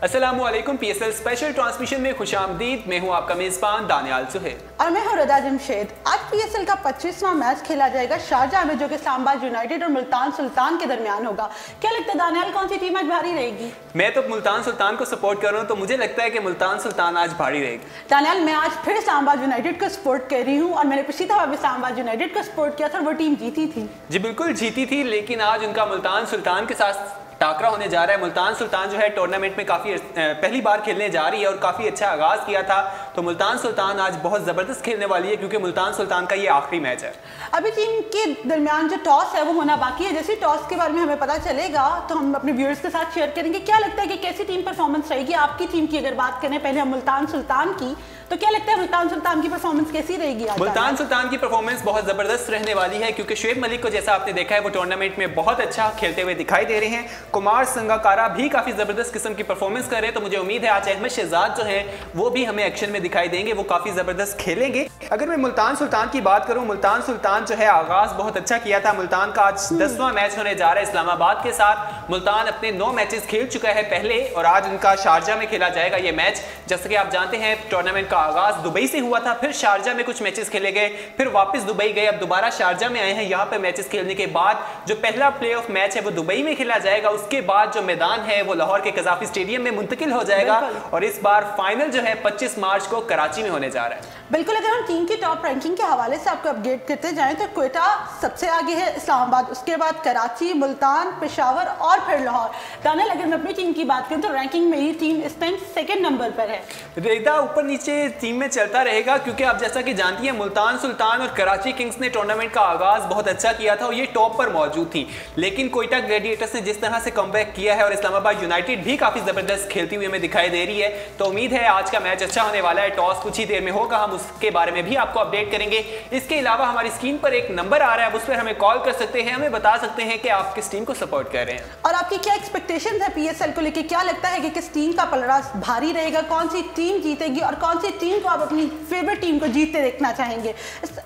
अस्सलामुअलैकुम। PSL special transmission में खुशामदीद। मैं हूं आपका मेजबान दानियाल सुहेल और मैं हूं रदा जमशेद। आज पीएसएल का 25वां मैच खेला जाएगा शारजाह में, जो कि इस्लामाबाद यूनाइटेड और मुल्तान सुल्तान के दरमियान होगा। क्या लगता है दानियाल, कौन सी टीम आज भारी रहेगी? मैं तो मुल्तान सुल्तान को सपोर्ट कर रहा हूं, तो मुझे लगता है कि मुल्तान सुल्तान आज भारी रहेगी। दानियाल, मैं आज फिर इस्लामाबाद यूनाइटेड को सपोर्ट कर रही हूँ और मैंने पिछली दफा भी इस्लामाबाद यूनाइटेड को सपोर्ट किया था और वो टीम जीती थी। जी बिल्कुल जीती थी, लेकिन आज उनका मुल्तान सुल्तान के साथ टाकरा होने जा रहा है। मुल्तान सुल्तान जो है टूर्नामेंट में काफ़ी पहली बार खेलने जा रही है और काफ़ी अच्छा आगाज़ किया था, तो मुल्तान सुल्तान आज बहुत ज़बरदस्त खेलने वाली है क्योंकि मुल्तान सुल्तान का ये आखिरी मैच है। अभी टीम के दरमियान जो टॉस है वो होना बाकी है। जैसे टॉस के बारे में हमें पता चलेगा तो हम अपने व्यूअर्स के साथ शेयर करेंगे। क्या लगता है कि कैसी टीम परफॉर्मेंस रहेगी? आपकी टीम की अगर बात करें पहले हम मुल्तान सुल्तान की, तो क्या लगता है मुल्तान सुल्तान की परफॉर्मेंस कैसी रहेगी? मुल्तान सुल्तान की परफॉर्मेंस बहुत ज़बरदस्त रहने वाली है क्योंकि शुएब मलिक को जैसा आपने देखा है वो टूर्नामेंट में बहुत अच्छा खेलते हुए दिखाई दे रहे हैं। कुमार संगाकारा भी काफ़ी ज़बरदस्त किस्म की परफॉर्मेंस कर रहे हैं, तो मुझे उम्मीद है आज अहमद शहजाद जो है वो भी हमें एक्शन में दिखाई देंगे, वो काफ़ी ज़बरदस्त खेलेंगे। अगर मैं मुल्तान सुल्तान की बात करूँ, मुल्तान सुल्तान जो है आगाज़ बहुत अच्छा किया था। मुल्तान का आज 10वां मैच होने जा रहा है इस्लामाबाद के साथ। मुल्तान अपने 9 मैचेस खेल चुका है पहले और आज उनका शारजा में खेला जाएगा ये मैच। जैसे कि आप जानते हैं टूर्नामेंट का आगाज़ दुबई से हुआ था, फिर शारजा में कुछ मैचेस खेले गए, फिर वापस दुबई गए, अब दोबारा शारजा में आए हैं। यहाँ पे मैचेस खेलने के बाद जो पहला प्लेऑफ मैच है वो दुबई में खेला जाएगा, उसके बाद जो मैदान है वो लाहौर के कज़ाफी स्टेडियम में मुंतकिल हो जाएगा और इस बार फाइनल जो है 25 मार्च को कराची में होने जा रहा है। बिल्कुल, अगर हम टीम की टॉप रैंकिंग के हवाले से आपको अपडेट करते जाएं तो क्वेटा सबसे आगे है, इस्लामाबाद उसके बाद कराची, मुल्तान, पेशावर और फिर लाहौर। दानियाल, अगर मैं अपनी टीम की बात करूं तो रैंकिंग मेरी टीम इस टाइम 2nd नंबर पर है। रेदा ऊपर नीचे टीम में चलता रहेगा क्योंकि आप जैसा कि जानती हैं मुल्तान सुल्तान और कराची किंग्स ने टूर्नामेंट का आगाज बहुत अच्छा किया था और ये टॉप पर मौजूद थी, लेकिन कोयटा ग्लैडिएटर्स ने जिस तरह से कमबैक किया है और इस्लामाबाद यूनाइटेड भी काफी जबरदस्त खेलती हुई हमें दिखाई दे रही है, तो उम्मीद है आज का मैच अच्छा होने वाला है। टॉस कुछ ही देर में होगा, हम उसके बारे में भी आपको अपडेट करेंगे। इसके अलावा हमारी स्क्रीन पर एक नंबर आ रहा है, उस पर हमें कॉल कर सकते हैं, हमें बता सकते हैं कि आप किस टीम को सपोर्ट कर रहे हैं और आपकी क्या एक्सपेक्टेशंस है पीएसएल को लेकर। क्या लगता है कि किस टीम का पलड़ा भारी रहेगा, कौन सी टीम जीतेगी और कौन सी टीम को आप अपनी फेवरेट टीम को जीतते देखना चाहेंगे?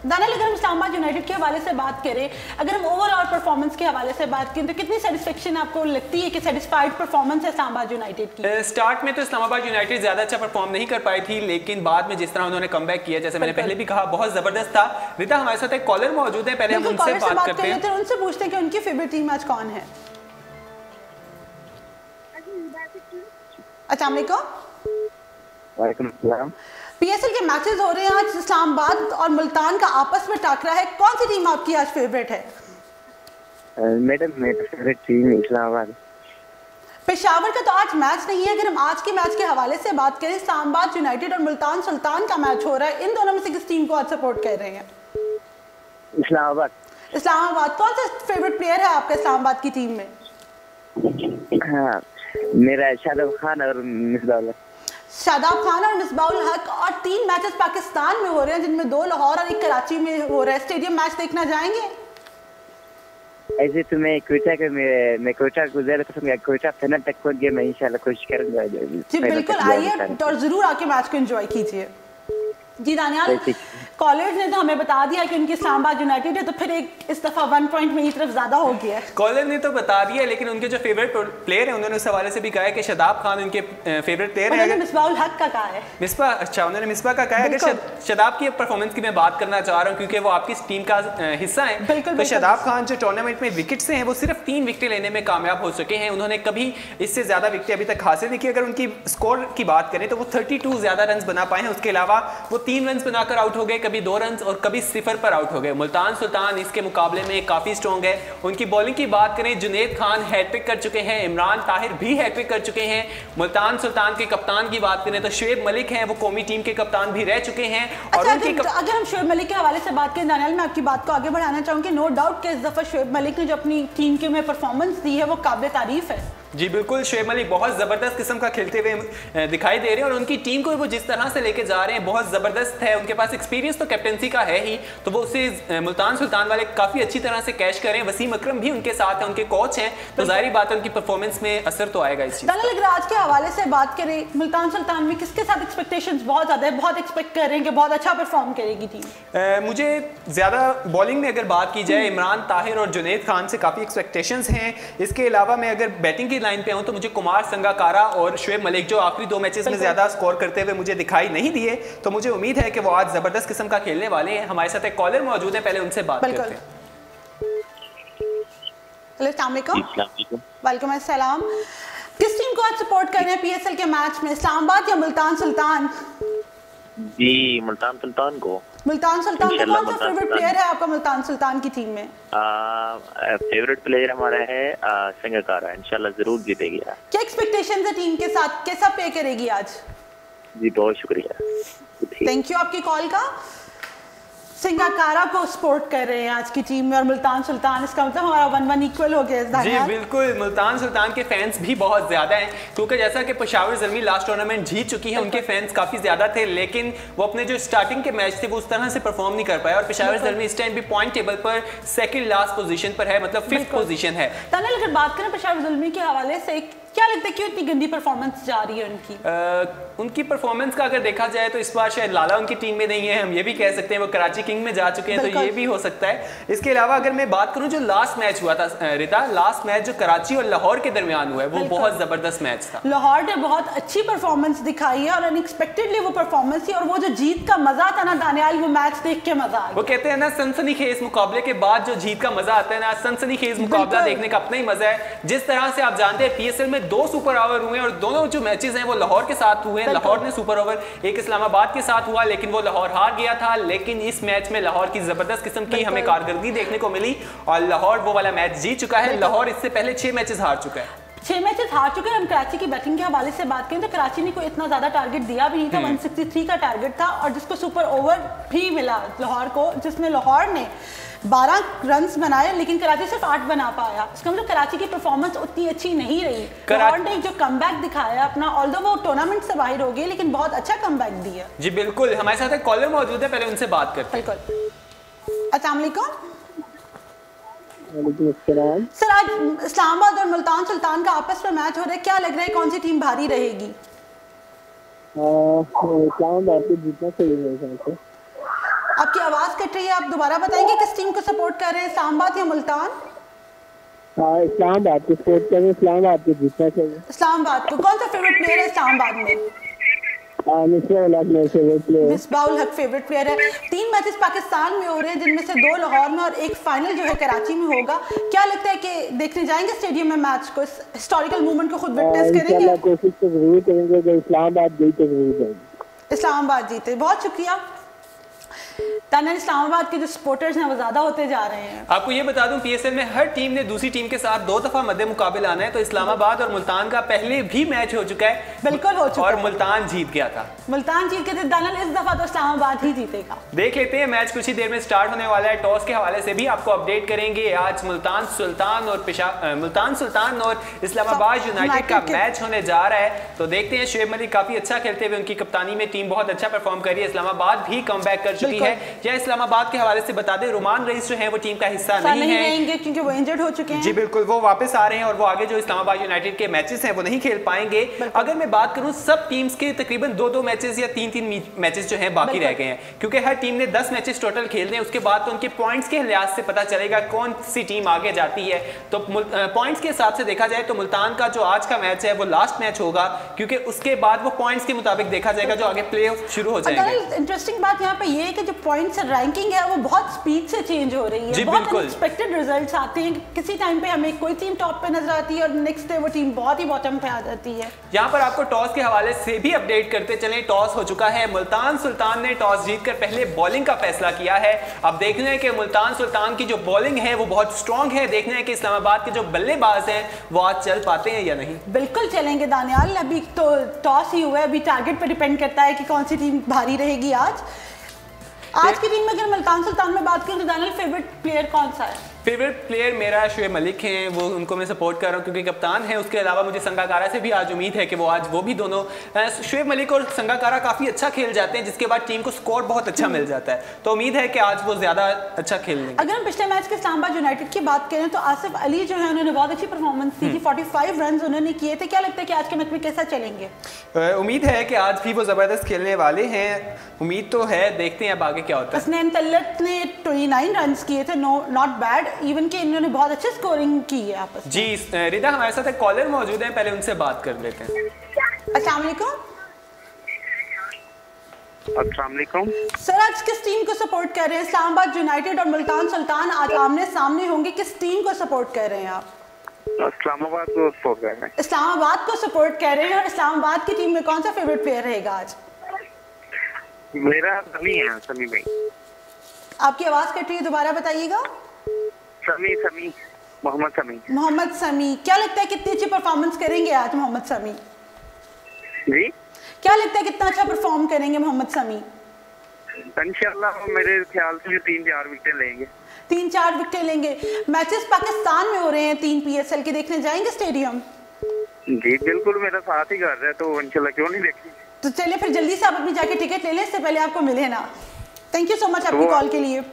दानियाल, अगर हम इस्लामाबाद यूनाइटेड के हवाले से बात करें, अगर हम ओवरऑल परफॉर्मेंस के हवाले से बात करें तो कितनी सेटिस्फेक्शन आपको लगती है कि सेटिस्फाइड परफॉर्मेंस है इस्लामाबाद यूनाइटेड की? स्टार्ट में तो इस्लामाबाद यूनाइटेड ज्यादा अच्छा परफॉर्म नहीं कर पाई थी, लेकिन बाद में जिस तरह उन्होंने कमबैक किया, जैसे मैंने पहले भी कहा, बहुत जबरदस्त था। रिता, हमारे साथ एक कॉलर मौजूद है, पहले हम उनसे बात करते हैं, उनसे पूछते हैं कि उनकी फेवरेट टीम आज कौन है। अस्सलाम वालेकुम। पीएसएल के मैचेस हो रहे हैं आज, इस्लामाबाद और मुल्तान का आपस में टाकरा है, कौन सी टीम आपकी आज फेवरेट है? मैडम मेरी फेवरेट टीम इस्लामाबाद। पेशावर का तो आज मैच नहीं है। अगर हम आज के मैच के हवाले से बात करें, इस्लामाबाद यूनाइटेड और मुल्तान सुल्तान का मैच हो रहा है, इन दोनों में से किस टीम को आज सपोर्ट कर रहे हैं? इस्लामाबाद। इस्लामाबाद। कौन सा फेवरेट प्लेयर है आपका इस्लामाबाद की टीम में? हाँ, मेरा शादाब खान और मिसबाउल। शादाब खान और मिसबाउल हक। और 3 मैचेस पाकिस्तान में हो रहे हैं जिनमें 2 लाहौर और 1 कराची में हो रहा है। स्टेडियम मैच देखना जाएंगे? ऐसे तो मैं कोयटा को ज़्यादा पसंद है। कोयटा फाइनल तक पहुंच गया, मैं इंशाल्लाह कोशिश करूंगा। जी बिल्कुल, आइए और जरूर आके मैच को एंजॉय कीजिए। जी दानियाल, कॉलर्स ने तो हमें बता दिया कि उनकी इस्लामाबाद यूनाइटेड है, तो फिर एक इस दफा 1 पॉइंट मेरी तरफ ज्यादा हो गया है। कॉलर ने तो बता दिया, लेकिन उनके जो फेवरेट प्लेयर हैं उन्होंने उस हवाले से भी कहा है कि शादाब खान उनके फेवरेट प्लेयर हैं। मिसबाउल हक का कहा है। मिसबा, अच्छा, उन्होंने मिसबा का कहा है। अगर शादाब की परफॉर्मेंस की मैं बात करना चाह रहा हूँ क्योंकि वो आपकी टीम का हिस्सा है, तो शादाब खान जो टूर्नामेंट में विकेट से हैं वो सिर्फ 3 विकेट लेने में कामयाब हो चुके हैं। उन्होंने कभी इससे ज्यादा विकेट अभी तक हासिल नहीं की। अगर उनकी स्कोर की बात करें तो वो 32 ज्यादा रन बना पाए हैं, उसके अलावा वो 3 रन बनाकर आउट हो गए, कभी 2 रन और कभी 0 पर आउट हो गए। मुल्तान सुल्तान इसके मुकाबले में काफी स्ट्रॉन्ग है। उनकी बॉलिंग की बात करें, जुनैद खान हैट्रिक कर चुके हैं, इमरान ताहिर भी हैट्रिक कर चुके हैं। मुल्तान सुल्तान के कप्तान की बात करें तो शुएब मलिक हैं, वो कौमी टीम के कप्तान भी रह चुके हैं। और अगर हम शुएब मलिक के हवाले से बात करें दानियाल, मैं आपकी बात को आगे बढ़ाना चाहूंगी। नो डाउट कि इस दफा शुएब मलिक ने जो अपनी टीम के में परफॉर्मेंस दी है वो काबिल तारीफ है। जी बिल्कुल, शुएब मलिक बहुत ज़बरदस्त किस्म का खेलते हुए दिखाई दे रहे हैं और उनकी टीम को वो जिस तरह से लेके जा रहे हैं बहुत ज़बरदस्त है। उनके पास एक्सपीरियंस तो कैप्टनसी का है ही, तो वो उसे मुल्तान सुल्तान वाले काफ़ी अच्छी तरह से कैश करें। वसीम अकरम भी उनके साथ हैं, उनके कोच हैं, तो जाहिर बात है उनकी परफॉर्मेंस में असर तो आएगा इस चीज़। अगर आज के हवाले से बात करें, मुल्तान सुल्तान में किसके साथ एक्सपेक्टेशंस बहुत ज़्यादा है, बहुत एक्सपेक्ट कर रहे हैं कि बहुत अच्छा परफॉर्म करेगी टीम? मुझे ज़्यादा बॉलिंग में अगर बात की जाए, इमरान ताहिर और जुनैद खान से काफ़ी एक्सपेक्टेशंस हैं। इसके अलावा मैं अगर बैटिंग की की लाइन पे आऊं तो मुझे कुमार संगाकारा और शुएब मलिक जो आखिरी 2 मैचेस में ज्यादा स्कोर करते हुए मुझे दिखाई नहीं दिए, तो मुझे उम्मीद है कि वो आज जबरदस्त किस्म का खेलने वाले हैं। हमारे साथ एक कॉलर मौजूद है, पहले उनसे बात करते हैं। वालेकुम अस्सलाम। किस टीम को आज सपोर्ट कर रहे हैं पीएसएल के मैच में, इस्लामाबाद या मुल्तान सुल्तान? जी मुल्तान सुल्तान को। मुल्तान सुल्तान का कौन सा फेवरेट प्लेयर है आपका मुल्तान सुल्तान की टीम में? फेवरेट प्लेयर हमारा है संगाकारा, इंशाल्लाह जरूर जीतेगी। क्या एक्सपेक्टेशंस है टीम के साथ, कैसा प्ले करेगी आज? जी बहुत शुक्रिया, थैंक यू आपकी कॉल का। संगाकारा को सपोर्ट कर रहे हैं आज की टीम में और मुल्तान सुल्तान, इसका मतलब हमारा 1-1 इक्वल हो गया। जी बिल्कुल, मुल्तान सुल्तान के फैंस भी बहुत ज्यादा हैं, क्योंकि जैसा कि पेशावर ज़ल्मी लास्ट टूर्नामेंट जीत चुकी है, उनके फैंस काफी ज्यादा थे, लेकिन वो अपने जो स्टार्टिंग के मैच थे वो उस तरह से परफॉर्म नहीं कर पाए। और पेशावर ज़ल्मी इस टाइम भी पॉइंट टेबल पर सेकंड लास्ट पोजीशन पर है, मतलब 5th पोजीशन है। तानिल, अगर बात करें पेशावर ज़ल्मी के हवाले से, क्या लगता है क्यों इतनी गंदी परफॉर्मेंस जा रही है उनकी? उनकी परफॉर्मेंस का अगर देखा जाए तो इस बार शायद लाला उनकी टीम में नहीं है, हम ये भी कह सकते हैं, वो कराची किंग में जा चुके हैं, तो ये भी हो सकता है। इसके अलावा अगर मैं बात करूं जो लास्ट मैच हुआ था रिता, लास्ट मैच जो कराची और लाहौर के दरमियान हुआ है वो बहुत जबरदस्त मैच था। लाहौर ने बहुत अच्छी परफॉर्मेंस दिखाई है और अनएक्सपेक्टेडली वो परफॉर्मेंस थी, और वो जो जीत का मजा था ना दानियाल, वो मैच देख के मजा आ गया। वो कहते हैं ना सनसनीखेज मुकाबले के बाद जो जीत का मजा आता है ना, सनसनीखेज मुकाबला देखने का अपना ही मजा है। जिस तरह से आप जानते हैं पीएसएल में 2 सुपर ओवर हुए और दोनों जो मैचेस हैं वो लाहौर के साथ हुए हैं। लाहौर ने सुपर ओवर एक इस्लामाबाद के साथ हुआ, लेकिन वो लाहौर हार गया था। लेकिन इस मैच में लाहौर की जबरदस्त किस्म की हमें कारकर्दगी देखने को मिली और लाहौर वो वाला मैच जीत चुका है। लाहौर इससे पहले 6 मैचेस हार चुका है, 6 मैचेस हार चुके हैं। हम कराची की बैटिंग के हवाले से बात करें तो कराची ने कोई इतना ज्यादा टारगेट दिया भी नहीं था, 163 का टारगेट था, और जिसको सुपर ओवर भी मिला लाहौर को, जिसमें लाहौर ने 12 रन्स बनाए, लेकिन कराची सिर्फ 8 बना पाया। इसका मतलब कराची की परफॉर्मेंस उतनी अच्छी नहीं रही। लाहौर ने जो कमबैक दिखाया अपना, ऑल्दो वो टूर्नामेंट से बाहर हो गए, लेकिन बहुत अच्छा कमबैक दिया। जी बिल्कुल, हमारे साथ एक कॉलर मौजूद है, पहले उनसे बात करते हैं। बिल्कुल, अस्सलाम वालेकुम सर। आज इस्लामाबाद और मुल्तान सुल्तान का आपस में मैच हो रहा है, क्या लग रहा है कौन सी टीम भारी रहेगी? इस्लामाबाद को जीतना चाहिए। आपकी आवाज कट रही है, आप दोबारा बताएंगे किस टीम को सपोर्ट कर रहे हैं, इस्लामाबाद या मुल्तान? इस्लामाबाद को सपोर्ट कर रहे हैं, इस्लामाबाद को जीतना चाहिए। इस्लामाबाद को। कौन सा फेवरेट प्लेयर है इस्लामाबाद में? मिसबाउल हक फेवरेट प्लेयर है। 3 मैचेस पाकिस्तान में हो रहे हैं, जिनमें से 2 लाहौर में और एक फाइनल जो है कराची में होगा। क्या लगता है कि देखने जाएंगे स्टेडियम में मैच को, हिस्टोरिकल मूवमेंट को खुद विटनेस करेंगे? कोशिश तो जरूर करेंगे कि इस्लामाबाद जीते, जरूर जाएंगे। इस्लामाबाद जीते। बहुत शुक्रिया। तानिल, इस्लामाबाद के जो सपोर्टर्स हैं वो ज्यादा होते जा रहे हैं। आपको ये बता दूं पीएसएल में हर टीम ने दूसरी टीम के साथ 2 दफा मध्य मुकाबले आना है, तो इस्लामाबाद और मुल्तान का पहले भी मैच हो चुका है। बिल्कुल हो चुका और है। मुल्तान जीत गया था। मुल्तान जीत गया था। दानिल, इस दफा तो इस्लामाबाद ही जीतेगा। देख लेते हैं, मैच कुछ ही देर में स्टार्ट होने वाला है। टॉस के हवाले से भी आपको अपडेट करेंगे। आज मुल्तान सुल्तान और इस्लामाबाद यूनाइटेड का मैच होने जा रहा है, तो देखते हैं। शुएब मलिक काफी अच्छा खेलते हुए, उनकी कप्तानी में टीम बहुत अच्छा परफॉर्म कर रही है। इस्लामाबाद भी कमबैक कर चुकी है। या इस्लामाबाद के हवाले से बता दें, रुमान रईस जो है वो टीम का हिस्सा नहीं रहेंगे क्योंकि वो इंजर्ड हो चुके हैं। जी बिल्कुल, वो वापस आ रहे हैं और वो आगे जो इस्लामाबाद यूनाइटेड के मैचेस हैं वो नहीं खेल पाएंगे। अगर मैं बात करूं सब टीम्स के तकरीबन 2-2 मैचेस या 3-3 मैचेस जो हैं बाकी रह गए हैं, क्योंकि हर टीम ने 10 मैचेस टोटल खेलने हैं। उसके बाद तो उनके पॉइंट्स के लिहाज से पता चलेगा कौन सी टीम आगे जाती है। तो पॉइंट्स के हिसाब से देखा जाए तो मुल्तान का जो आज का मैच है वो लास्ट मैच होगा, क्योंकि उसके बाद वो पॉइंट्स के मुताबिक देखा जाएगा जो आगे प्ले ऑफ शुरू हो जाएंगे। इंटरेस्टिंग बात यहाँ पे ये है कि जो पॉइंट्स रैंकिंग है वो बहुत स्पीड से चेंज हो रही है। बहुत अनएक्सपेक्टेड रिजल्ट्स आते हैं। किसी टाइम पे हमें कोई टीम टॉप पे नजर आती है और नेक्स्ट डे वो टीम बहुत ही बॉटम पे आ जाती है। यहाँ पर आपको टॉस के हवाले से भी अपडेट करते चलें। टॉस हो चुका है, मुल्तान सुल्तान ने टॉस जीतकर पहले बॉलिंग का फैसला किया है। अब देखना है कि मुल्तान सुल्तान की जो बॉलिंग है वो बहुत स्ट्रॉन्ग है। देखना है कि इस्लामाबाद के जो बल्लेबाज हैं वो आज चल पाते हैं या नहीं। बिल्कुल चलेंगे दानियाल, अभी तो टॉस ही हुआ है, अभी टारगेट पर डिपेंड करता है कि कौन सी टीम भारी रहेगी आज की टीम में। अगर मुल्तान सुल्तान में बात करें तो दानियाल फेवरेट प्लेयर कौन सा है? फेवरेट प्लेयर मेरा शुएब मलिक हैं, वो उनको मैं सपोर्ट कर रहा हूँ क्योंकि कप्तान है। उसके अलावा मुझे संगाकारा से भी आज उम्मीद है कि वो भी दोनों, शुएब मलिक और संगाकारा काफ़ी अच्छा खेल जाते हैं, जिसके बाद टीम को स्कोर बहुत अच्छा मिल जाता है। तो उम्मीद है कि आज वो ज़्यादा अच्छा खेल लेंगे। अगर हम पिछले मैच के इस्लामाबाद यूनाइटेड की बात करें तो आसिफ अली जो है उन्होंने बहुत अच्छी परफॉर्मेंस दी थी, 45 रन उन्होंने किए थे। क्या लगता है कि आज के मैच में कैसा चलेंगे? उम्मीद है कि आज भी वो ज़बरदस्त खेलने वाले हैं, उम्मीद तो है, देखते हैं अब आगे क्या होता है। हसनैन तल्लत ने 29 रन किए थे, नॉट बैड। इवन कि इन्होंने बहुत अच्छी स्कोरिंग की है आपस में। जी रिदा, हमारे साथ एक कॉलर मौजूद है, पहले उनसे बात कर लेते हैं। अस्सलाम वालेकुम। अस्सलाम वालेकुम सर, आज किस टीम को सपोर्ट कर रहे हैं? इस्लामाबाद यूनाइटेड और मुल्तान सुल्तान आज आमने सामने होंगे, किस टीम को सपोर्ट कर रहे हैं आप? इस्लामाबाद को सपोर्ट कर रहे हैं। इस्लामाबाद को सपोर्ट कर रहे हैं, और इस्लामाबाद की टीम में कौन सा फेवरेट प्लेयर रहेगा आज? मेरा समी है, समी भाई। आपकी आवाज कट रही है, दोबारा बताइएगा। समी मोहम्मद समी। मोहम्मद समी, क्या लगता है कितनी अच्छी परफॉर्मेंस करेंगे आज मोहम्मद समी? जी, क्या लगता है कितना अच्छा परफॉर्म करेंगे मोहम्मद समी? इंशाल्लाह मेरे ख्याल से 3-4 विकेट लेंगे। 3-4 विकेट लेंगे। मैचेस पाकिस्तान में हो रहे हैं 3 PSL के, देखने जाएंगे स्टेडियम? जी बिल्कुल, मेरा साथ ही कर रहा है तो इंशाल्लाह क्यों नहीं देखेंगे। तो चलिए फिर जल्दी से आप अपनी जाके टिकट ले लें, इससे पहले आपको मिले ना। थैंक यू सो मच आपकी कॉल के लिए।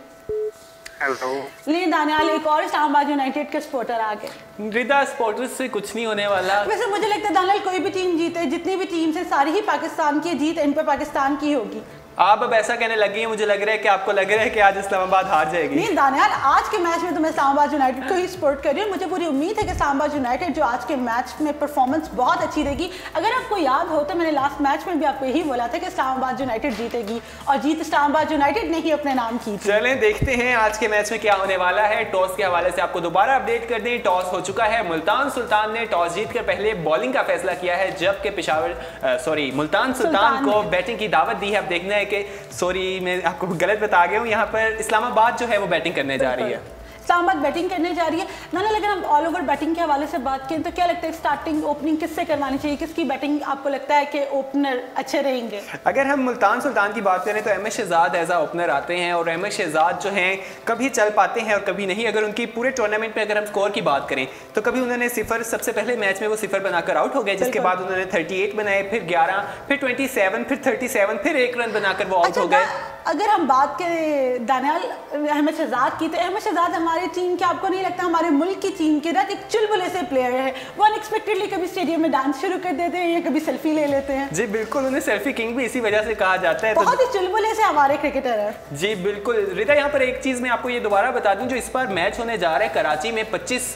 हेलो ले दानियाल, एक और इस्लामाबाद यूनाइटेड के सपोर्टर आ गए। रिदा, सपोर्टर्स से कुछ नहीं होने वाला। वैसे मुझे लगता है दानियाल, कोई भी टीम जीते, जितनी भी टीम्स है सारी ही पाकिस्तान की जीत इन पर पाकिस्तान की होगी। आप अब ऐसा कहने लगी हैं, मुझे लग रहा है कि आपको लग रहा है कि आज इस्लामाबाद हार जाएगी। नहीं दानियाल, आज के मैच में तो मैं इस्लामाबाद यूनाइटेड को ही सपोर्ट कर रही हूँ। मुझे पूरी उम्मीद है कि इस्लामाबाद यूनाइटेड जो आज के मैच में परफॉर्मेंस बहुत अच्छी देगी। अगर आपको याद हो तो मैंने लास्ट मैच में भी आपको यही बोला था कि इस्लामाबाद यूनाइटेड जीतेगी, और जीत इस्लामाबाद यूनाइटेड ने ही अपने नाम की थी। चलें देखते हैं आज के मैच में क्या होने वाला है। टॉस के हवाले से आपको दोबारा अपडेट कर दें, टॉस हो चुका है। मुल्तान सुल्तान ने टॉस जीतकर पहले बॉलिंग का फैसला किया है, जबकि मुल्तान सुल्तान को बैटिंग की दावत दी है। अब देखना है कि मैं आपको गलत बता गया हूँ, यहाँ पर इस्लामाबाद जो है वो बैटिंग करने जा रही है। इस्लामाबाद बैटिंग करने जा रही है। नाना, अगर हम ऑल ओवर बैटिंग के हवाले से बात करें तो क्या लगता है स्टार्टिंग ओपनिंग किससे करवानी चाहिए? किसकी बैटिंग आपको लगता है कि ओपनर अच्छे रहेंगे? अगर हम मुल्तान सुल्तान की बात करें तो अहमद शहजाद एज आ ओपनर आते हैं, और अहमद शहजाद जो हैं कभी चल पाते हैं और कभी नहीं। अगर उनकी पूरे टूर्नामेंट में अगर हम स्कोर की बात करें तो कभी उन्होंने 0, सबसे पहले मैच में वो 0 बनाकर आउट हो गए, जिसके बाद उन्होंने 38 बनाए, फिर 11, फिर 27, फिर 37, फिर 1 रन बनाकर वो आउट हो गए। अगर हम बात करें दानियाल अहमद शहजाद की, तो अहमद शहजाद हमारी टीम के, आपको नहीं लगता हमारे मुल्क की टीम के ना एक चुलबुले से प्लेयर है? वो अनएक्सपेक्टेडली कभी स्टेडियम में डांस शुरू कर देते हैं या कभी सेल्फी ले लेते हैं। जी बिल्कुल, उन्हें सेल्फी किंग भी इसी वजह से कहा जाता है। बहुत ही चुलबुले से हमारे क्रिकेटर है। जी बिल्कुल रिदा, यहाँ पर एक चीज मैं आपको ये दोबारा बता दूं, जो इस बार मैच होने जा रहा है कराची में 25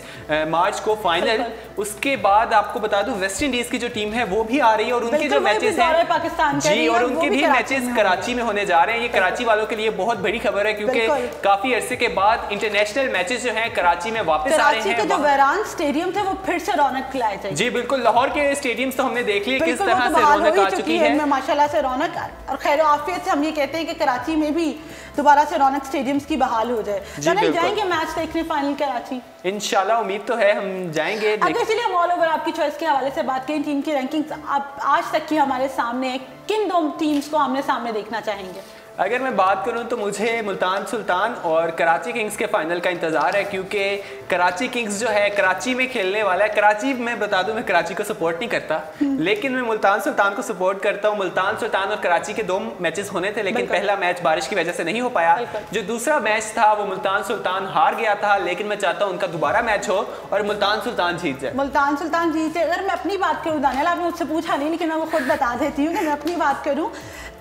मार्च को फाइनल, उसके बाद आपको बता दूं वेस्ट इंडीज की जो टीम है वो भी आ रही है, और उनके जो मैचेस हैं पाकिस्तान जी, और उनके भी मैचेस कराची में होने जा रहे हैं। ये कराची वालों के लिए बहुत बड़ी खबर है, क्योंकि काफी अरसे के बाद इंटरनेशनल मैचेस जो हैं कराची में वापस आ रहे हैं। जो वैरान स्टेडियम थे वो फिर से रौनक लाए थे। जी बिल्कुल, लाहौर के स्टेडियम्स तो हमने देख लिए किस तरह से रौनक आ चुकी है, माशाल्लाह से रौनक, और खैर आफियत से हम ये कहते हैं कि कराची में भी दोबारा से रौनक स्टेडियम्स की बहाल हो जाए। जाएंगे मैच देखने फाइनल कराची? इंशाल्लाह, उम्मीद तो है हम जाएंगे। अगर चलिए हम ऑल ओवर आपकी चॉइस के हवाले से बात करें, टीम की रैंकिंग्स आप आज तक की हमारे सामने, किन 2 टीम्स को आमने सामने देखना चाहेंगे? अगर मैं बात करूं तो मुझे मुल्तान सुल्तान और कराची किंग्स के फाइनल का इंतजार है, क्योंकि कराची किंग्स जो है कराची में खेलने वाला है। कराची, मैं बता दूं, मैं कराची को सपोर्ट नहीं करता, लेकिन मैं मुल्तान सुल्तान को सपोर्ट करता हूं। मुल्तान सुल्तान और कराची के 2 मैचेस होने थे, लेकिन पहला मैच बारिश की वजह से नहीं हो पाया। जो दूसरा मैच था वो मुल्तान सुल्तान हार गया था, लेकिन मैं चाहता हूँ उनका दोबारा मैच हो और मुल्तान सुल्तान जीत जाए। मुल्तान सुल्तान जीत जाए। अगर मैं अपनी बात करूँ दानियाल, आपने मुझसे पूछा नहीं, लेकिन मैं वो खुद बता देती हूँ कि मैं अपनी बात करूँ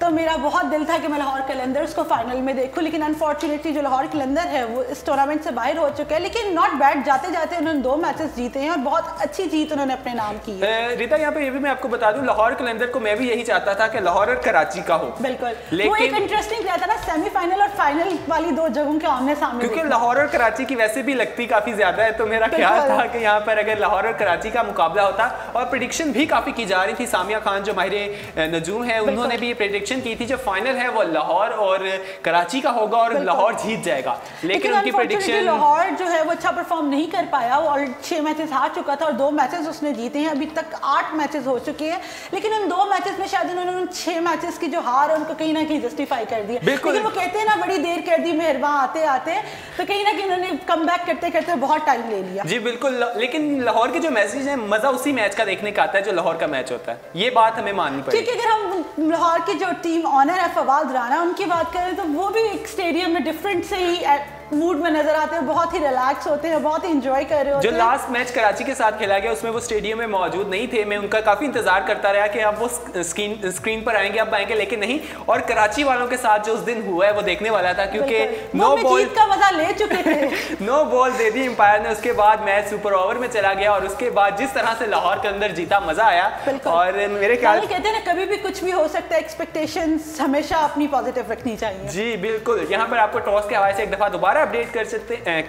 तो मेरा बहुत दिल था कि मैं लाहौर कलंदर्स को फाइनल में देखूं, लेकिन अनफॉर्चुनेटली जो लाहौर कलंदर है वो इस टूर्नामेंट से बाहर हो चुके हैं। लेकिन नॉट बैड, जाते जाते उन्होंने 2 मैचेस जीते हैं और बहुत अच्छी जीत उन्होंने अपने नाम की है। रिता, यहाँ पे ये भी मैं आपको बता दूं, लाहौर कलंदर को मैं भी यही चाहता था कि लाहौर और कराची का हो। बिल्कुल, लेकिन वो एक इंटरेस्टिंग रहता ना, सेमीफाइनल और फाइनल वाली 2 जगहों के आमने सामने, क्योंकि लाहौर और कराची की वैसे भी लगती काफी ज्यादा है। तो मेरा ख्याल था कि यहाँ पर अगर लाहौर और कराची का मुकाबला होता, और प्रेडिक्शन भी काफी की जा रही थी। सामिया खान जो माहिर नजूम है, उन्होंने भी ये प्रेडिक्शन की थी जो फाइनल है वो लाहौर और कराची का होगा और लाहौर जीत जाएगा। लेकिन उनकी प्रेडिक्शन, लाहौर जो है वो अच्छा परफॉर्म नहीं कर पाया। वो ऑलरेडी 6 मैचेस हार चुका था और 2 मैचेस उसने जीते हैं। अभी तक 8 मैचेस हो चुके हैं, लेकिन उन 2 मैचेस में शायद उन्होंने उन 6 मैचेस की जो हार है उनको कहीं ना कहीं जस्टिफाई कर दिया। लेकिन वो कहते हैं ना, बड़ी देर कर दी मेहरबान आते आते, तो कहीं ना कहीं उन्होंने कम बैक करते करते बहुत टाइम ले लिया। जी बिल्कुल, लेकिन लाहौर के जो मैचेस हैं मजा उसी मैच का देखने का आता है जो लाहौर का मैच होता है। ये बात हमें माननी पड़ेगी। क्योंकि अगर हम लाहौर की जो टीम ऑनर है फवाद राना, उनकी बात करें तो वो भी एक स्टेडियम में डिफरेंट से ही मूड में नजर आते हैं, बहुत ही रिलैक्स होते हैं, बहुत ही इंजॉय कर रहे होते जो हैं। लास्ट मैच कराची के साथ खेला गया उसमें वो स्टेडियम में मौजूद नहीं थे, मैं उनका काफी इंतजार करता रहा कि अब वो स्क्रीन पर आएंगे, अब आएंगे, लेकिन नहीं। और कराची वालों के साथ जो उस दिन हुआ है वो देखने वाला था, क्योंकि नो बॉल का मजा ले चुके थे। नो बॉल दे दी अंपायर ने, उसके बाद मैच सुपर ओवर में चला गया और उसके बाद जिस तरह से लाहौर के अंदर जीता, मजा आया। और मेरे ख्याल कहते हैं ना कभी भी कुछ भी हो सकता है, एक्सपेक्टेशंस हमेशा अपनी पॉजिटिव रखनी चाहिए। जी बिल्कुल। यहाँ पर आपको टॉस के हवाले से एक दफा दोबारा अपडेट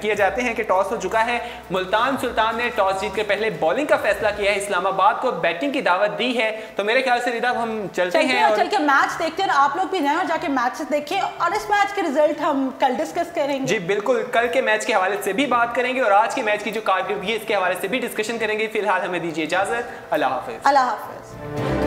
किए जाते हैं कि टॉस हो चुका है। मुल्तान सुल्तान ने टॉस जीत के पहले बॉलिंग का फैसला किया है, इस्लामाबाद को बैटिंग की दावत दी है। तो मेरे ख्याल से रिदा हम चलते हैं और चल के मैच देखते हैं। आप लोग भी जाएं और जाके मैच देखें और इस मैच के रिजल्ट हम कल डिस्कस करेंगे। जी बिल्कुल, कल के मैच के हवाले से भी बात करेंगे और आज के मैच की जो कारकर्दगी है इसके हवाले से भी डिस्कशन करेंगे। फिलहाल हमें दीजिए इजाजत। अल्लाह हाफिज। अल्लाह हाफिज।